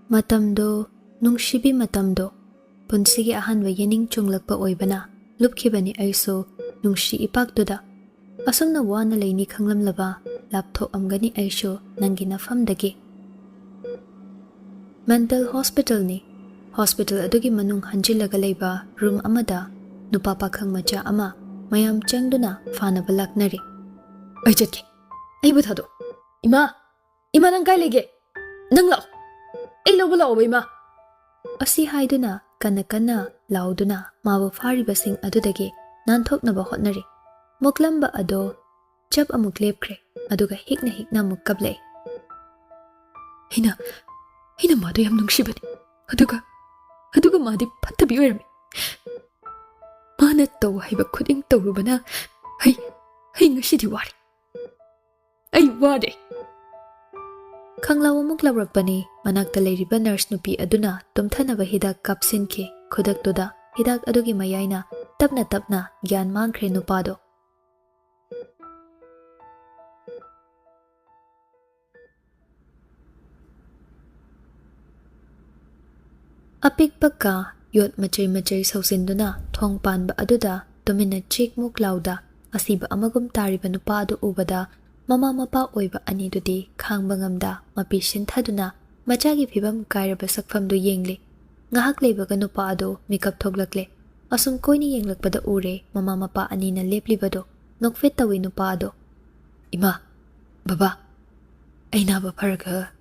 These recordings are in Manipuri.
Matamdo nungsibi matamdo punsigi ahanba yening chunglakpa oibana lupkhibani aiso nungsi ipakduda asomna wana leini khanglamlaba laptho amgani aisho nangi nafamdagi mental hospital ni hospital adugi manung hanjilaga leiba room amada nupa pakhang macha ama mayam changduna fana balaknari ai chatki ai buthado ima nang kai lege nang lao ai lo bula obaima asi haiduna kana lauduna mabu fariba sing adudagi nanthoknaba hotnari muklamba ado chap amuk lepkre aduga hikna mukablei hina madu yam nungsibani aduga madi phattabi oirami mana taw haiba khuding tawrubana hai ngasidi wari ai wade khanglaw amuk lawrakpani manakta leiriba nurse nupi aduna tumthanaba hidak kapsinki khudaktoda hidak adugi mayaina tapna gyan mangkhre nupado apik pakka yot machay sausinduna thong panba aduda tumina chik muk lauda asiba amagum tariba nupado ubada mama mapa oiba ani dudi khangba ngamda mapi sinthaduna machagi phibam kairaba sakfamdu yengli ngahak leibaga nupa ado makeup thoglakle asum koini yenglakpada ure mama mapa ani na leplibado nokfet tawi nupa ado ima baba aina ba pharaga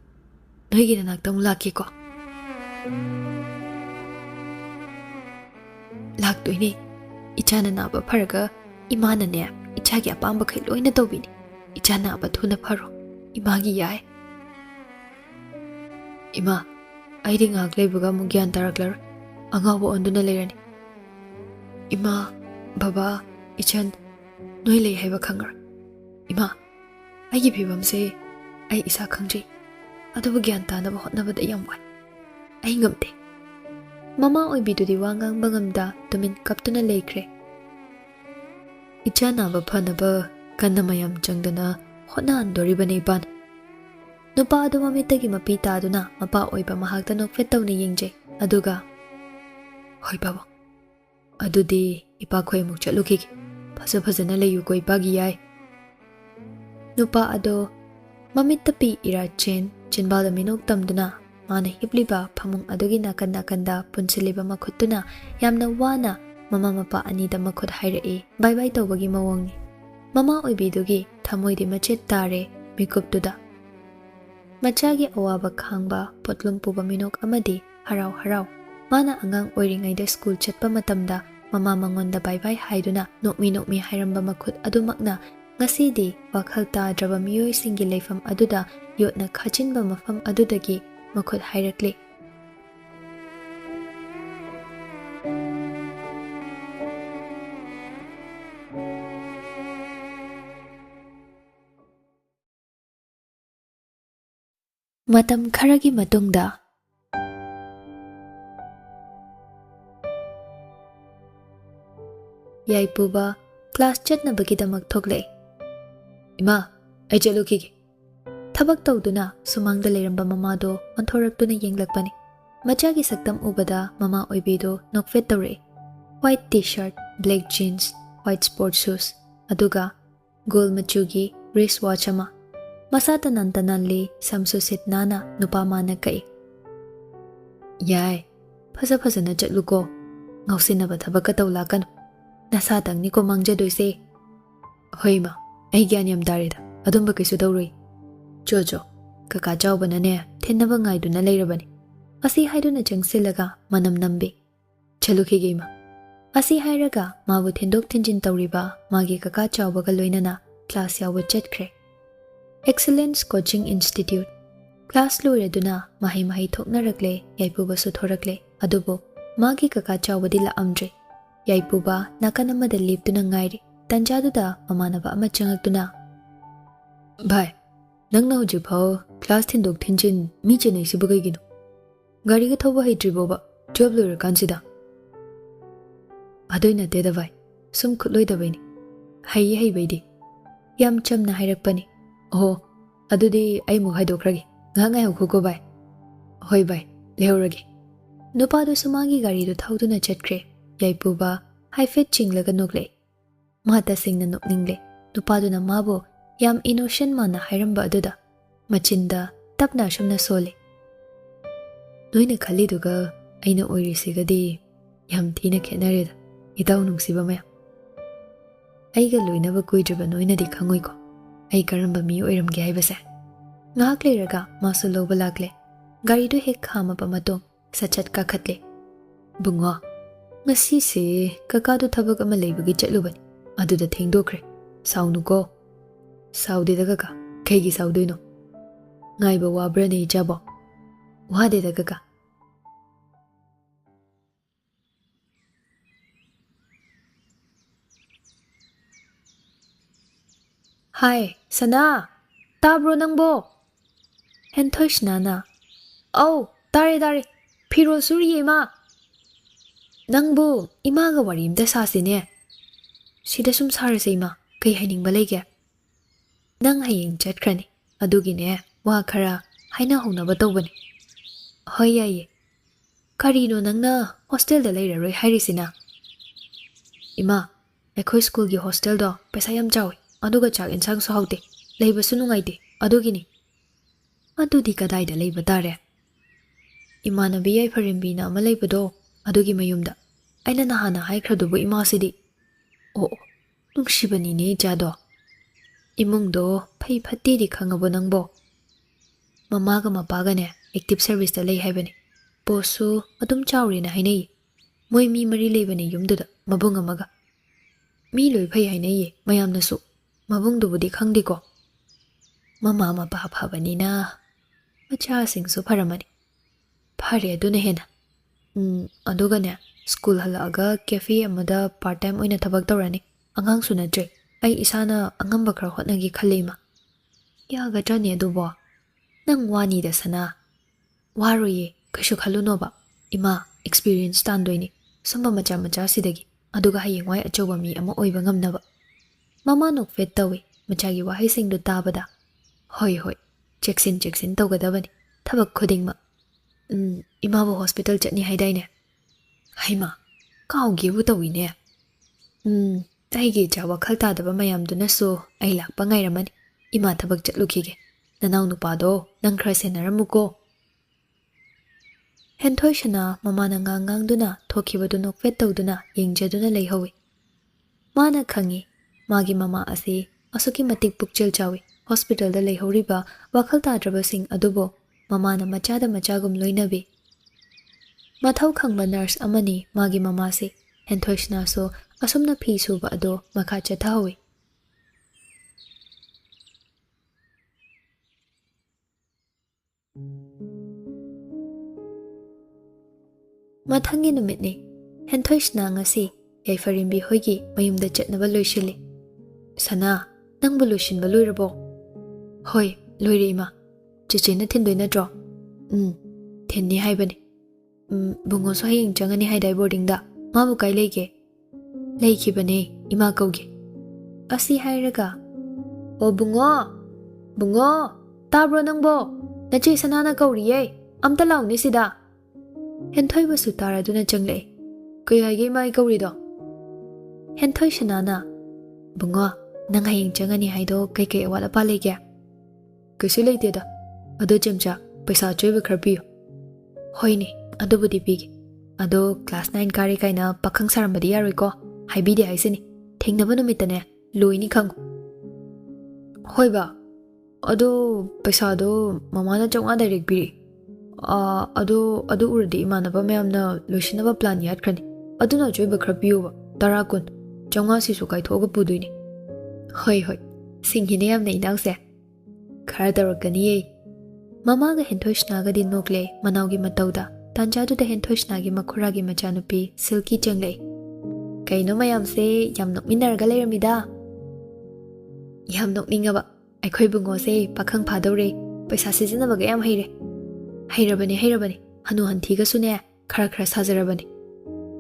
noigi nanak tong laki ko laktoini ichana na ba pharaga imana ne ichagi apamba khai loina tawbini ichana ba thuna pharo imagi yai ima aidi ngak leibuga mugyan taraklar angawo onduna leirani ima baba ichan noi lei haiba khangar ima aigi phibam se ai isa khangji adubu gyan tana ba hotna bada yam wai ai ngamte mama oi bidudi wangang bangamda tumin kaptuna leikre ichana ba phana ba kanna mayam changdana hotna andori bane ban nupa adu mamitagi mapi taduna mapa oiba mahakta nokfet tawna yengje aduga hoi baba adudi ipa khoi muk chaluki phajana leyu koi pagi yai nupa ado mamit tapi ira chinbada minok tamduna mana hipliba phamung adugi nakanda punsiliba makhutuna yamna wana mama mapa anida makhut haire bye tawbagi mawongni mama oibidugi thamoidi machet tare mikuptuda machagi awaba khangba potlum puba minok amadi harau mana angang oiringaida school chatpa matamda mama mangonda bye haiduna nokmi hairamba makhut adumakna ngasidi wakhal tadraba miyoi singi leifam aduda yotna khachinba mafam adudagi makhut hairakle matam kharagi matungda yaipuba class chatnabagidamak thoklei ima ai chaluki thabak tawduna sumangda leiramba mamado onthoraktuna yenglakpani machagi saktam ubada mama oibido nokfet tawre white t-shirt black jeans white sports shoes aduga gold machugi wristwatch ama masata nantananli samsusit nana nupa mana kai yai phajana chatluko ngausinaba thabaka tawlakan nasatang niko mangjadoise hoima ai gyan yam darida adumba kaisu dawroi jojo kaka chawbana ne thenaba ngaiduna leirabani asi haiduna changsilaga manam nambi chaluki geima asi hairaga mabu thendok thinjin tawriba magi kaka chawbaga loinana class yawa chatkre excellence coaching institute class loireduna mahi thoknarakle yaipuba su thorakle adubo magi kaka chawbadi la amdre yaipuba nakanamada liptuna ngairi tanjaduda mamanaba ama changaktuna bhai nangna hujik phau class thendok thinjin mi chenai sibugai gino gari ga thoba haitriboba 12 loira kansida adoina teda vai sum khutloi da baini hai baidi yam chamna hairakpani oh adudi ai mu haidokragi nga ngai hu ko bai hoi bai ꯂꯩꯍꯧꯔꯒꯦ ꯅꯨꯄꯥꯗꯨ ꯁꯨꯃꯥꯡꯒꯤ ꯒꯥꯔꯤꯗꯨ ꯊꯧꯗꯨꯅ ꯆꯠꯈ꯭ꯔꯦ ꯌꯥꯏꯄꯨꯕ ꯍꯥꯏꯐꯦꯠ ꯆꯤꯡꯂꯒ ꯅꯣꯛꯂꯦ ꯃꯥ ꯇꯁꯦꯡꯅ ꯅꯣꯛꯅꯤꯡꯂꯦ ꯅꯨꯄꯥꯗꯨꯅ ꯃꯥꯕꯨ ꯌꯥꯝ ꯏꯅꯣꯁꯦꯟ ꯃꯥꯅ ꯍꯥꯏꯔꯝꯕ ꯑꯗꯨꯗ ꯃꯆꯤꯟꯗ ꯇꯞꯅ ꯑꯁꯨꯝꯅ ꯁꯣꯜꯂꯦ ꯅꯣꯏꯅ ꯈꯜꯂꯤꯗꯨꯒ ꯑꯩꯅ ꯑꯣꯏꯔꯤꯁꯤꯒꯗꯤ ꯌꯥꯝ ꯊꯤꯅ ꯈꯦꯠꯅꯔꯦꯗ ꯏꯇꯥꯎ ꯅꯨꯡꯁꯤꯕ ꯃꯌꯥꯝ ꯑꯩꯒ ꯂꯣꯏꯅꯕ ꯀꯨꯏꯗ꯭ꯔꯤꯕ ꯅꯣꯏꯅꯗꯤ ꯈꯪꯉꯣꯏꯀꯣ ꯑꯩ ꯀꯔꯝꯕ ꯃꯤ ꯑꯣꯏꯔꯝꯒꯦ ꯍꯥꯏꯕꯁꯦ ꯉꯥꯏꯍꯥꯛ ꯂꯩꯔꯒ ꯃꯥꯁꯨ ꯂꯧꯕ ꯂꯥꯛꯂꯦ ꯒꯥꯔꯤꯗꯨ ꯍꯦꯛ ꯈꯥꯝꯃꯕ ꯃꯇꯨꯡ ꯁꯠ-ꯁꯠ ꯀꯥꯈꯠꯂꯦ ꯕꯨꯡꯉꯣ ꯉꯁꯤꯁꯦ ꯀꯀꯥꯗꯨ ꯊꯕꯛ ꯑꯃ ꯂꯩꯕꯒꯤ ꯆꯠꯂꯨꯕꯅꯤ ꯑꯗꯨꯗ ꯊꯦꯡꯗꯣꯛꯈ꯭ꯔꯦ ꯁꯥꯎꯅꯨꯀꯣ ꯁꯥꯎꯗꯦꯗ ꯀꯀꯥ ꯀꯩꯒꯤ ꯁꯥꯎꯗꯣꯏꯅꯣ ꯉꯥꯏꯕ ꯋꯥꯕ꯭ꯔꯅꯦ ꯏꯆꯥꯕꯣ ꯋꯥꯗꯦꯗ ꯀꯀꯥ ꯍꯥꯏ ꯁꯅꯥ ꯇꯥꯕ꯭ꯔꯣ ꯅꯪꯕꯣ ꯍꯦꯟꯊꯣꯏꯁꯅꯥꯅ ꯑꯧ ꯇꯥꯔꯦ ꯇꯥꯔꯦ ꯐꯤꯔꯣꯜ ꯁꯨꯔꯤꯌꯦ ꯏꯃꯥ ꯅꯪꯕꯨ ꯏꯃꯥꯒ ꯋꯥꯔꯤ ꯑꯝꯇ ꯁꯥꯁꯤꯅꯦ ꯁꯤꯗ ꯁꯨꯝ ꯁꯥꯔꯁꯦ ꯏꯃꯥ ꯀꯩ ꯍꯥꯏꯅꯤꯡꯕ ꯂꯩꯒꯦ ꯅꯪ ꯍꯌꯦꯡ ꯆꯠꯈ꯭ꯔꯅꯤ ꯑꯗꯨꯒꯤꯅꯦ ꯋꯥ ꯈꯔ ꯍꯥꯏꯅꯍꯧꯅꯕ ꯇꯧꯕꯅꯤ ꯍꯣꯏ ꯌꯥꯏꯌꯦ ꯀꯔꯤꯅꯣ ꯅꯪꯅ ꯍꯣꯁꯇꯦꯜꯗ ꯂꯩꯔꯔꯣꯏ ꯍꯥꯏꯔꯤꯁꯤꯅ ꯏꯃꯥ ꯑꯩꯈꯣꯏ ꯁ꯭ꯀꯨꯜꯒꯤ ꯍꯣꯁꯇꯦꯜꯗꯣ ꯄꯩꯁꯥ ꯌꯥꯝ ꯆꯥꯎꯏ ꯑꯗꯨꯒ ꯆꯥꯛ ꯏꯟꯁꯥꯡꯁꯨ ꯍꯥꯎꯇꯦ ꯂꯩꯕꯁꯨ ꯅꯨꯡꯉꯥꯏꯇꯦ ꯑꯗꯨꯒꯤꯅꯤ ꯑꯗꯨꯗꯤ ꯀꯗꯥꯏꯗ ꯂꯩꯕ ꯇꯥꯔꯦ ꯏꯃꯥꯟꯅꯕꯤ ꯌꯥꯏꯐꯔꯦꯝꯕꯤꯅ ꯑꯃ ꯂꯩꯕꯗꯣ ꯑꯗꯨꯒꯤ ꯃꯌꯨꯝꯗ ꯑꯩꯅ ꯅꯍꯥꯟꯅ ꯍꯥꯏꯈ꯭ꯔꯗꯨꯕꯨ ꯏꯃꯥꯁꯤꯗꯤ ꯑꯣ ꯅꯨꯡꯁꯤꯕꯅꯤꯅꯦ ꯏꯆꯥꯗꯣ ꯏꯃꯨꯡꯗꯣ ꯐꯩ ꯐꯠꯇꯦꯗꯤ ꯈꯪꯉꯕꯣ ꯅꯪꯕꯣ ꯃꯃꯥꯒ ꯃꯄꯥꯒꯅꯦ ꯑꯦꯛꯇꯤꯚ ꯁꯔꯚꯤꯁꯇ ꯂꯩ ꯍꯥꯏꯕꯅꯤ ꯄꯣꯁꯁꯨ ꯑꯗꯨꯝ ꯆꯥꯎꯔꯦꯅ ꯍꯥꯏꯅꯩꯌꯦ ꯃꯣꯏ ꯃꯤ 4 ꯂꯩꯕꯅꯦ ꯌꯨꯝꯗꯨꯗ ꯃꯕꯨꯡ ꯑꯃꯒ ꯃꯤ ꯂꯣꯏ ꯐꯩ ꯍꯥꯏꯅꯩꯌꯦ ꯃꯌꯥꯝꯅꯁꯨ ꯃꯕꯨꯡꯗꯨꯕꯨꯗꯤ ꯈꯪꯗꯦꯀꯣ ꯃꯃꯥ ꯃꯄꯥ ꯐꯕꯅꯤꯅ ꯃꯆꯥꯁꯤꯡꯁꯨ ꯐꯔꯝꯃꯅꯤ ꯐꯔꯦ ꯑꯗꯨꯅ ꯍꯦꯟꯅ ꯑꯗꯨꯒꯅꯦ ꯁ꯭ꯀꯨꯜ ꯍꯜꯂꯛꯑꯒ ꯀꯦꯐꯦ ꯑꯃꯗ ꯄꯥꯔꯠ ꯇꯥꯏꯝ ꯑꯣꯏꯅ ꯊꯕꯛ ꯇꯧꯔꯅꯤ ꯑꯉꯥꯡꯁꯨ ꯅꯠꯇ꯭ꯔꯦ ꯑꯩ ꯏꯁꯥꯅ ꯑꯉꯝꯕ ꯈꯔ ꯍꯣꯠꯅꯒꯦ ꯈꯜꯂꯦ ꯏꯃꯥ ꯌꯥꯒꯗ꯭ꯔꯅꯦ ꯑꯗꯨꯕꯣ ꯅꯪ ꯋꯥꯅꯤꯗ ꯁꯅꯥ ꯋꯥꯔꯣꯏꯌꯦ ꯀꯩꯁꯨ ꯈꯜꯂꯨꯅꯣꯕ ꯏꯃꯥ ꯑꯦꯛꯁꯄꯤꯔꯤꯌꯦꯟꯁ ꯇꯥꯟꯗꯣꯏꯅꯤ ꯁꯨꯝꯕ ꯃꯆꯥ ꯃꯆꯥꯁꯤꯗꯒꯤ ꯑꯗꯨꯒ ꯍꯌꯦꯡꯋꯥꯏ ꯑꯆꯧꯕ ꯃꯤ ꯑꯃ ꯑꯣꯏꯕ ꯉꯝꯅꯕ ꯃꯃꯥ ꯅꯣꯛꯐꯦꯠ ꯇꯧꯏ ꯃꯆꯥꯒꯤ ꯋꯥꯍꯩꯁꯤꯡꯗꯨ ꯇꯥꯕꯗ ꯍꯣꯏ ꯍꯣꯏ ꯆꯦꯛꯁꯤꯟ ꯇꯧꯒꯗꯕꯅꯤ ꯊꯕꯛ ꯈꯨꯗꯤꯡꯃꯛ ꯏꯃꯥꯕꯨ ꯍꯣꯁꯄꯤꯇꯥꯜ ꯆꯠꯅꯤ ꯍꯥꯏꯗꯥꯏꯅꯦ ꯍꯩꯃꯥ ꯀꯥꯎꯒꯦꯕꯨ ꯇꯧꯏꯅꯦ ꯑꯩꯒꯤ ꯏꯆꯥ ꯋꯥꯈꯜ ꯇꯥꯗꯕ ꯃꯌꯥꯝꯗꯨꯅꯁꯨ ꯑꯩ ꯂꯥꯛꯄ ꯉꯥꯏꯔꯝꯃꯅꯤ ꯏꯃꯥ ꯊꯕꯛ ꯆꯠꯂꯨꯈꯤꯒꯦ ꯅꯅꯥꯎ ꯅꯨꯄꯥꯗꯣ ꯅꯪ ꯈꯔ ꯁꯦꯟꯅꯔꯝꯃꯨꯀꯣ ꯍꯦꯟꯊꯣꯏꯁꯅꯥ ꯃꯃꯥꯅ ꯉꯥꯡꯗꯨꯅ ꯊꯣꯛꯈꯤꯕꯗꯨ ꯅꯣꯛꯐꯦꯠ ꯇꯧꯗꯨꯅ ꯌꯦꯡꯖꯗꯨꯅ ꯂꯩꯍꯧꯏ ꯃꯥꯅ ꯈꯪꯏ ꯃꯥꯒꯤ ꯃꯃꯥ ꯑꯁꯤ ꯑꯁꯨꯛꯀꯤ ꯃꯇꯤꯛ ꯄꯨꯛꯆꯦꯜ ꯆꯥꯎꯏ ꯍꯣꯁꯄꯤꯇꯥꯜꯗ ꯂꯩꯍꯧꯔꯤꯕ ꯋꯥꯈꯜ ꯇꯥꯗ꯭ꯔꯕꯁꯤꯡ ꯑꯗꯨꯕꯨ ꯃꯃꯥꯅ ꯃꯆꯥꯗ ꯃꯆꯥꯒꯨꯝ ꯂꯣꯏꯅꯕꯤ ꯃꯊꯧ ꯈꯪꯕ ꯅꯔꯁ ꯑꯃꯅꯤ ꯃꯥꯒꯤ ꯃꯃꯥꯁꯤ ꯍꯦꯟꯊꯣꯏꯁꯅꯥꯁꯨ ꯑꯁꯨꯝꯅ ꯐꯤ ꯁꯨꯕ ꯑꯗꯣ ꯃꯈꯥ ꯆꯠꯊꯍꯧꯏ ꯃꯊꯪꯒꯤ ꯅꯨꯃꯤꯠꯅꯤ ꯍꯦꯟꯊꯣꯏꯁꯅꯥ ꯉꯁꯤ ꯌꯥꯏꯐꯔꯦꯝꯕꯤ ꯍꯣꯏꯒꯤ ꯃꯌꯨꯝꯗ ꯆꯠꯅꯕ ꯂꯣꯏꯁꯤꯜꯂꯤ ꯁꯅꯥ ꯅꯪꯕꯨ ꯂꯣꯏꯁꯤꯟꯕ ꯂꯣꯏꯔꯕꯣ ꯍꯣꯏ ꯂꯣꯏꯔꯦ ꯏꯃꯥ ꯆꯦꯆꯦꯅ ꯊꯤꯟꯗꯣꯏ ꯅꯠꯇ꯭ꯔꯣ ꯊꯤꯟꯅꯤ ꯍꯥꯏꯕꯅꯤ ꯕꯨꯡꯉꯣꯁꯨ ꯍꯌꯦꯡ ꯆꯪꯉꯅꯤ ꯍꯥꯏꯗꯥꯏ ꯕꯣꯔꯗꯤꯡꯗ ꯃꯥꯕꯨ ꯀꯥꯏ ꯂꯩꯒꯦ ꯂꯩꯈꯤꯕꯅꯦ ꯏꯃꯥ ꯀꯧꯒꯦ ꯑꯁꯤ ꯍꯥꯏꯔꯒ ꯑꯣ ꯕꯨꯡꯉꯣ ꯇꯥꯕ꯭ꯔꯣ ꯅꯪꯕꯣ ꯅꯆꯦ ꯁꯅꯥꯅ ꯀꯧꯔꯤꯌꯦ ꯑꯝꯇ ꯂꯥꯎꯅꯤ ꯁꯤꯗ ꯍꯦꯟꯊꯣꯏꯕꯁꯨ ꯇꯥꯔꯗꯨꯅ ꯆꯪꯂꯛꯏ ꯀꯩ ꯍꯥꯏꯒꯦ ꯏꯃꯥ ꯑꯩ ꯀꯧꯔꯤꯗꯣ ꯍꯦꯟꯊꯣꯏꯁꯅꯥꯅ ꯕꯨꯡꯉꯣ ꯅꯪ ꯍꯌꯦꯡ ꯆꯪꯉꯅꯤ ꯍꯥꯏꯗꯣ ꯀꯩꯀꯩ ꯑꯋꯥꯠ ꯑꯄꯥ ꯂꯩꯒꯦ ꯀꯩꯁꯨ ꯂꯩꯇꯦꯗ ꯑꯗꯣ ꯆꯦꯝꯆꯥ ꯄꯩꯁꯥ ꯑꯆꯣꯏꯕ ꯈꯔ ꯄꯤꯌꯨ ꯍꯣꯏꯅꯦ ꯑꯗꯨꯕꯨꯗꯤ ꯄꯤꯒꯦ ꯑꯗꯣ ꯀ꯭ꯂꯥꯁ 9 ꯀꯥꯔꯦ ꯀꯥꯏꯅ ꯄꯥꯈꯪ ꯁꯥꯔꯝꯕꯗꯤ ꯌꯥꯔꯣꯏꯀꯣ ꯍꯥꯏꯕꯤꯗꯦ ꯍꯥꯏꯁꯤꯅꯤ ꯊꯦꯡꯅꯕ ꯅꯨꯃꯤꯠꯇꯅꯦ ꯂꯣꯏꯅꯤ ꯈꯪꯉꯨ ꯍꯣꯏꯕ ꯑꯗꯣ ꯄꯩꯁꯥꯗꯣ ꯃꯃꯥꯅ 500 ꯗꯥꯏꯔꯦꯛ ꯄꯤꯔꯛꯏ ꯑꯗꯨ ꯎꯔꯗꯤ ꯏꯃꯥꯟꯅꯕ ꯃꯌꯥꯝꯅ ꯂꯣꯏꯁꯤꯟꯅꯕ ꯄ꯭ꯂꯥꯟ ꯌꯥꯠꯈ꯭ꯔꯅꯤ ꯑꯗꯨꯅ ꯑꯆꯣꯏꯕ ꯈꯔ ꯄꯤꯌꯨꯕ 10 20 500ꯁꯤꯁꯨ ꯀꯥꯏꯊꯣꯛꯑꯒ ꯄꯨꯗꯣꯏꯅꯤ ꯍꯣꯏ ꯁꯤꯡꯒꯤꯅꯦ ꯌꯥꯝꯅ ꯏꯅꯥꯎꯁꯦ ꯈꯔ ꯇꯧꯔꯛꯀꯅꯤꯌꯦ ꯃꯃꯥꯒ ꯍꯦꯟꯊꯣꯏꯁꯅꯥꯒꯗꯤ ꯅꯣꯛꯂꯦ ꯃꯅꯥꯎꯒꯤ ꯃꯇꯧꯗ ꯇꯥꯟꯖꯥꯗꯨꯗ ꯍꯦꯟꯊꯣꯏꯁꯅꯥꯒꯤ ꯃꯈꯨꯔꯥꯒꯤ ꯃꯆꯥꯅꯨꯄꯤ ꯁꯤꯜꯀꯤ ꯆꯪꯂꯛꯏ ꯀꯩꯅꯣ ꯃꯌꯥꯝꯁꯦ ꯌꯥꯝ ꯅꯣꯛꯃꯤꯟꯅꯔꯒ ꯂꯩꯔꯝꯃꯤꯗ ꯌꯥꯝ ꯅꯣꯛꯅꯤꯡꯉꯕ ꯑꯩꯈꯣꯏ ꯕꯨꯡꯉꯣꯁꯦ ꯄꯥꯈꯪ ꯐꯥꯗꯧꯔꯦ ꯄꯩꯁꯥ ꯁꯤꯖꯤꯟꯅꯕꯒ ꯌꯥꯝ ꯍꯩꯔꯕꯅꯤ ꯍꯅꯨ ꯍꯟꯊꯤꯒꯁꯨꯅꯦ ꯈꯔ ꯁꯥꯖꯔꯕꯅꯤ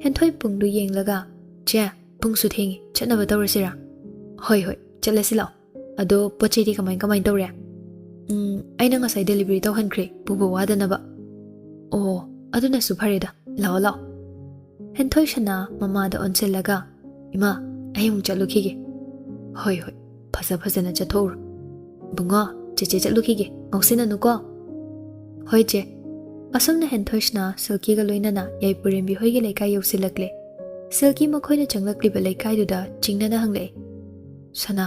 ꯍꯦꯟꯊꯣꯏ ꯄꯨꯡꯗꯨ ꯌꯦꯡꯂꯒ ꯆꯦ ꯄꯨꯡꯁꯨ ꯊꯦꯡꯉꯤ ꯆꯠꯅꯕ ꯇꯧꯔꯁꯤꯔꯥ ꯍꯣꯏ ꯆꯠꯂꯁꯤ ꯂꯥꯛꯑꯣ ꯑꯗꯣ ꯄꯣꯠ ꯆꯩꯗꯤ ꯀꯃꯥꯏ ꯇꯧꯔꯦ ꯑꯩꯅ ꯉꯁꯥꯏ ꯗꯦꯂꯤꯚꯔꯤ ꯇꯧꯍꯟꯈ꯭ꯔꯦ ꯄꯨꯕ ꯋꯥꯗꯅꯕ ꯑꯣ aduna su phareda lao lao henthoi shana mama da onsillaga ima ayung chalukhige hoi hoi phaja phajana chathor bunga cheche chalukhige ngausina nuko hoi che asumna henthoi shna silki ga loinana yaipurim bi hoige lekai yosilakle silki makhoina changlakli ba lekai duda chingna na hangle sana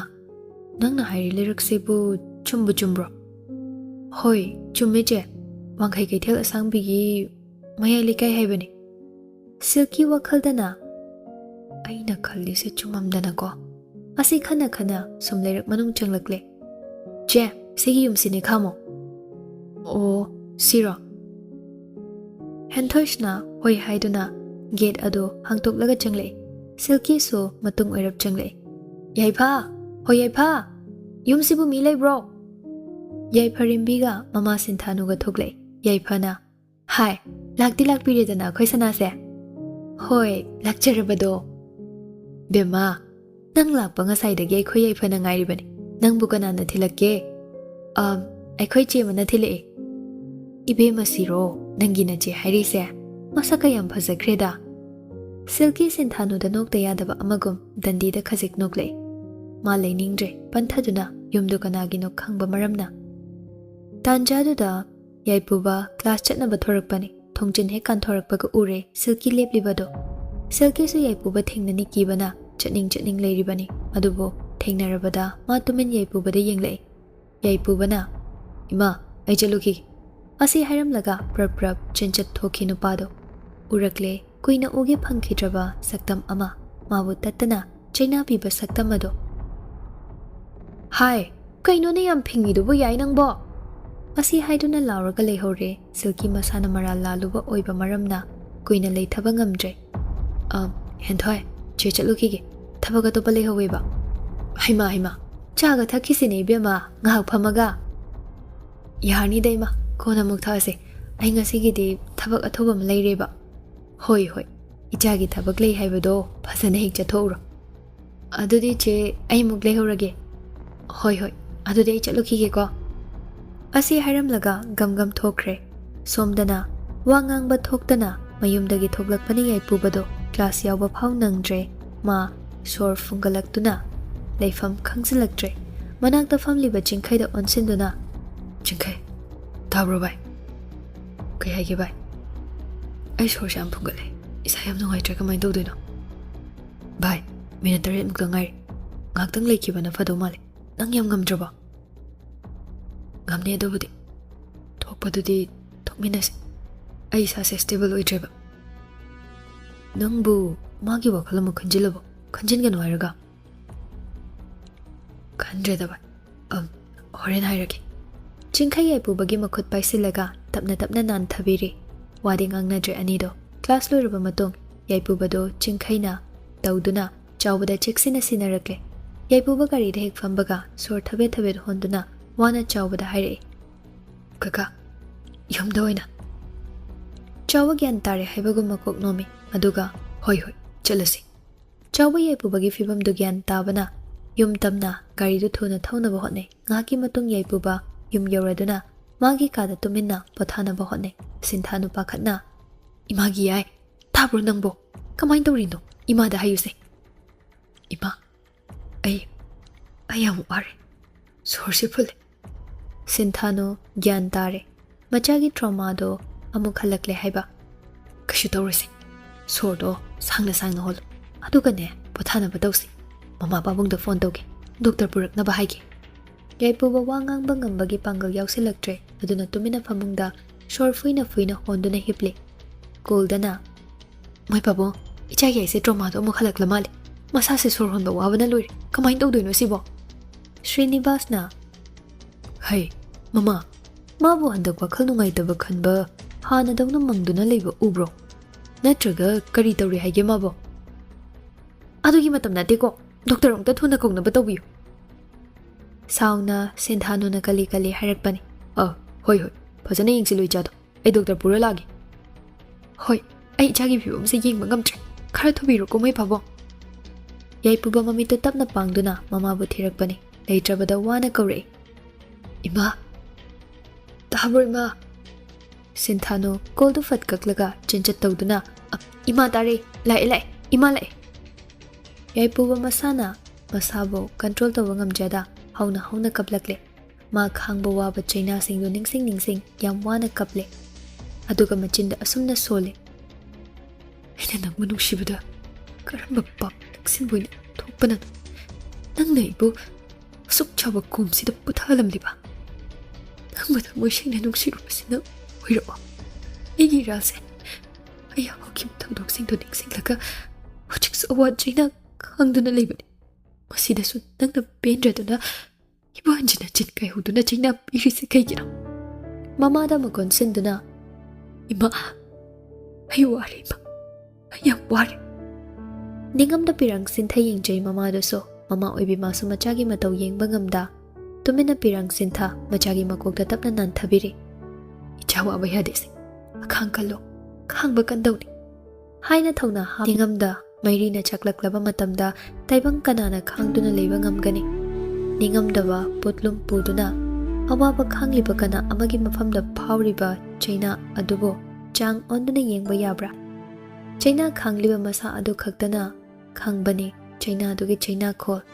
nangna hairi lyrics bu chumbu chumbro hoi chumme che wangai kai thel asang bi gi mayai lekai haibani silki wakhaldana aina khalli se chumamdana ko asi khana khana sumlerak manung changlakle che sigi yumsini khamo o siro hentoishna hoi haiduna gate ado hangtoklaga changle silki so matung oirap changle yaipha hoi yaipha yumsibu mi leibro yaiparimbiga mama sinthanuga thokle yaiphana hai lakti lakpiredana khoisana se hoi lakcharabado bema nang lakpa ngasai dagi khoi yaiphana ngairibani nangbu kanana thilakke aikhoi che mana thile ibe masiro nangi na che hairi se masaka yam phajakreda silki sinthanu da nokta yadaba amagum dandi da khajik nokle ma leiningre panthaduna yumdu kanagi nok khangba maramna tanjadu da yaipuba class chatna ba thorakpani thongjin he kan thorakpa ga ure silki leplibado silki su yaipuba thengnani kibana chatning leiribani adubo thengnarabada ma tumen yaipuba da yengle yaipubana ima ai chaluki asi hairam laga prap chinchat thoki nu pado urakle kuina uge phangkhidraba saktam ama mabu tattana chaina piba saktam ado hai kaino ne yam phingi du bo yai nang bo asi haiduna lauraga lehore silki masana mara laluba oiba maramna kuina leithaba ngamdre henthoi che chaluki ge thabaga to pale howeba haima chaga thakisine bema ngahak phamaga yani daima kona mukthase ai ngasigi di thabak athobam leireba hoi ichagi thabak lei haibado phasana hek chathoro adudi che ai muk lehorage hoi adudi chaluki ge ko asi hairam laga gam thokre somdana wangang ba thoktana mayumdagi thoklakpani yai pubado class yawba phau nangdre ma sor funggalaktuna leifam khangsilaktre manakta famliba chingkhai da onsinduna chingkhai tabro bai kai haige bai ai sor sham phungale isa yam nungai tra kamai dodoino bai mina tare mukta ngai ngaktang leikibana fado male nang yam ngamdraba ngamne dobudi thokpadudi thokminase ai sa stable oitreba nangbu magi wakhalama khanjilabo khanjinganu hairaga khandreda bai horen hairaki chingkhai yaipubagi makhut paisilaga tapna nan thabiri wadi ngangnadre anido class loiraba matung yaipubado chingkhaina tawduna chawbada cheksina sinarakle yaipuba gari de hek fambaga sor thabe honduna wana chawbada haire kaka yamdoina chawa gyan tare haibagu makok nomi aduga hoi chalasi chawa yaipubagi fibam du gyan tabana yum tamna gari du thuna thauna ba hone ngaki matung yaipuba yum yauraduna magi kada tuminna pathana ba hone sinthanu pakhatna imagi ai tabro nangbo kamai dorino ima da hayuse ima ai am are sorsi phule sinthanu gyan tare machagi trauma do amuk halakle haiba kashu tawrisi sordo sangna hol aduga ne pathana ba dawsi mama babung da phone toge doctor purak na ba haige yaipuba wangang bangambagi pangal yausilaktre aduna tumina phamungda sor fuina honduna hiple koldana mai pabo ichagi aise trauma do amuk halakla male masa se sor honda wabana loire kamai tawdoino sibo Srinivasna hai mama mabu handak wakhal nungai taba khanba hana dawna mangduna leiba ubro natraga kari tawri haige mabo adugi matam nate ko doctor ongta thuna kongna batawiyo sauna sinthanuna kali harakpani hoi phajana yingsiloi chado ai doctor pura lagi hoi ai chagi phibam se yingba ngamtre khara thobiro ko mai phabo yaipuba mamita tapna pangduna mama bu thirakpani leitrabada wana kaure ima tabro ima Sinthano call to fat kaklaga chinchat tawduna ima tare lai ima lai Yaipuba masana masabo control tawa ngamjada hauna kaplakle ma khangba waba China sing do ningsing yam wana kaple aduga machinda asumna sole ina nang manungsibada karamba pap taksin boina thokpana nang naibu asuk chaba kumsida puthalamliba nangmada moishina nungsirubasina oiro igi rase aya hokim tangdok sing do ningsinglaga hojik sawa China khangduna leibani masida su nangna pendraduna ibanjina chinkai huduna China irisi kaigina mamada makon sinduna ima ayu wari ima aya wari ningamda pirang sintha yengjai mamada so mama oibi masu machagi matau yengba ngamda tumina pirang sintha machagi makokta tapna nan thabiri ichawa bayadesi akhang kallo khangba kandawni haina thawna ha ningamda Mairina chaklaklaba matamda taibang kanana khangduna leiba ngamgani ningamdaba putlum puduna awaba khangliba kana amagi mafamda phawriba China adubo chang onduna yengba yabra China khangliba masa adu khaktana khangbani China adugi China khol